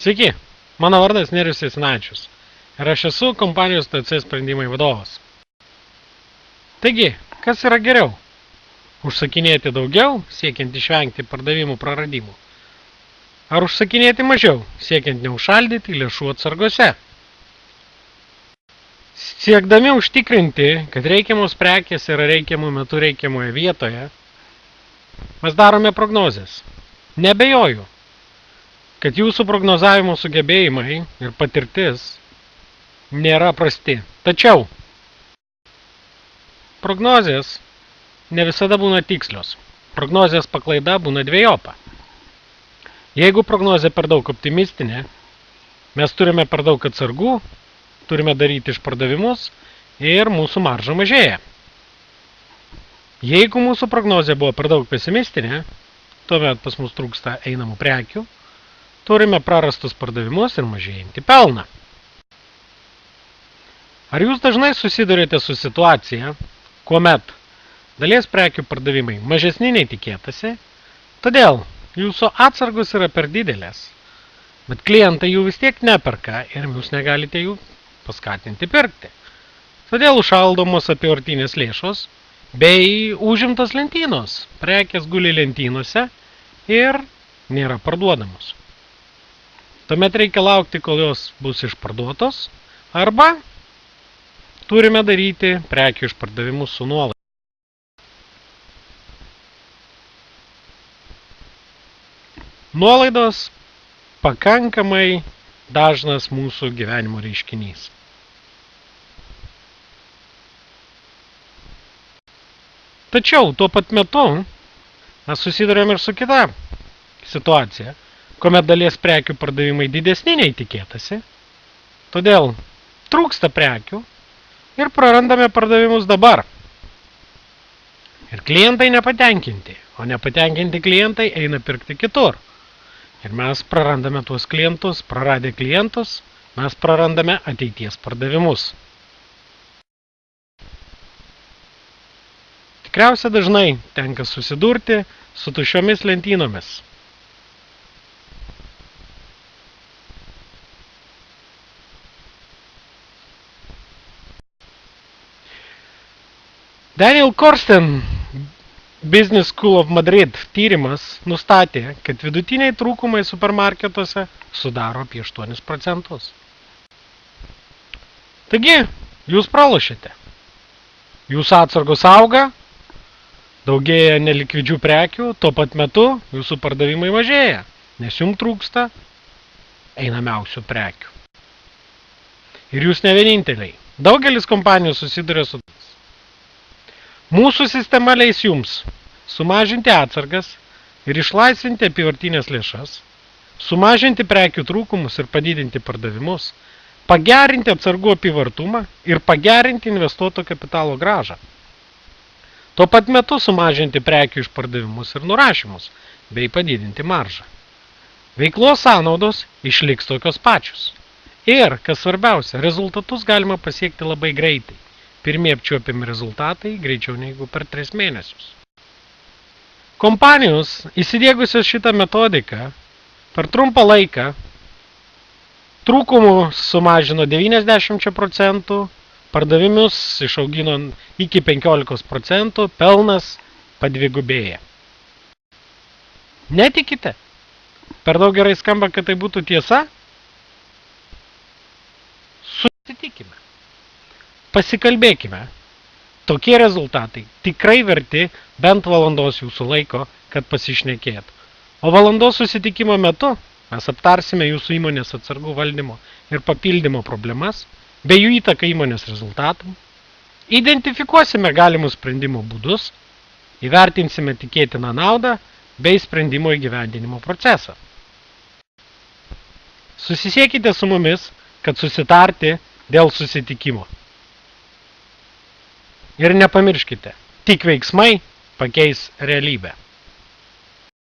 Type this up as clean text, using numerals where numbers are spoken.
Sveiki, mano vardas Nerijus Jasinavičius ir aš esu kompanijos TC sprendimai vadovas. Taigi, kas yra geriau? Užsakinėti daugiau, siekiant išvengti pardavimų praradimų? Ar užsakinėti mažiau, siekiant neužšaldyti lėšų atsargose? Siekdami užtikrinti, kad reikiamos prekės yra reikiamų metu reikiamoje vietoje, mes darome prognozes. Nebejoju, kad jūsų prognozavimo sugebėjimai ir patirtis nėra prasti. Tačiau prognozės ne visada būna tikslios. Prognozės paklaida būna dvejopa. Jeigu prognozė per daug optimistinė, mes turime per daug atsargų, turime daryti išpardavimus ir mūsų marža mažėja. Jeigu mūsų prognozė buvo per daug pesimistinė, tuomet pas mus trūksta einamų prekių, turime prarastus pardavimus ir mažėjantį pelną. Ar jūs dažnai susidurite su situacija, kuomet dalies prekių pardavimai mažesni nei tikėtasi, todėl jūsų atsargos yra per didelės, bet klientai jų vis tiek neperka ir jūs negalite jų paskatinti pirkti. Todėl užšaldomos apyvartinės lėšos bei užimtos lentynos. Prekės guli lentynose ir nėra parduodamos. Tuomet reikia laukti, kol jos bus išparduotos, arba turime daryti prekių išpardavimus su nuolaida. Nuolaidos pakankamai dažnas mūsų gyvenimo reiškinys. Tačiau tuo pat metu mes susidurėm ir su kita situacija, kuomet dalies prekių pardavimai didesni nei tikėtasi, todėl trūksta prekių ir prarandame pardavimus dabar. Ir klientai nepatenkinti, o nepatenkinti klientai eina pirkti kitur. Ir mes prarandame tuos klientus, praradę klientus, mes prarandame ateities pardavimus. Tikriausiai dažnai tenka susidurti su tuščiomis lentynomis. Daniel Korsten Business School of Madrid tyrimas nustatė, kad vidutiniai trūkumai supermarketuose sudaro apie 8%. Taigi, jūs pralošėte. Jūsų atsargos auga, daugėja nelikvidžių prekių, tuo pat metu jūsų pardavimai mažėja, nes jums trūksta einamiausių prekių. Ir jūs ne vieninteliai. Daugelis kompanijų susiduria su mūsų sistema leis jums sumažinti atsargas ir išlaisvinti apyvartinės lėšas, sumažinti prekių trūkumus ir padidinti pardavimus, pagerinti atsargų apyvartumą ir pagerinti investuoto kapitalo grąžą. Tuo pat metu sumažinti prekių išpardavimus ir nurašymus, bei padidinti maržą. Veiklos sąnaudos išliks tokios pačios. Ir, kas svarbiausia, rezultatus galima pasiekti labai greitai. Pirmie apčiuopiami rezultatai greičiau negu per 3 mėnesius. Kompanijos įsidiegusios šitą metodiką per trumpą laiką trūkumų sumažino 90%, pardavimus išaugino iki 15%, pelnas padvigubėja. Netikite? Per daug gerai skamba, kad tai būtų tiesa? Susitikime. Pasikalbėkime. Tokie rezultatai tikrai verti bent valandos jūsų laiko, kad pasišnekėt. O valandos susitikimo metu mes aptarsime jūsų įmonės atsargų valdymo ir papildymo problemas, bei jų įtaką įmonės rezultatam, identifikuosime galimus sprendimo būdus, įvertinsime tikėtiną naudą bei sprendimo įgyvendinimo procesą. Susisiekite su mumis, kad susitarti dėl susitikimo. Ir nepamirškite, tik veiksmai pakeis realybę.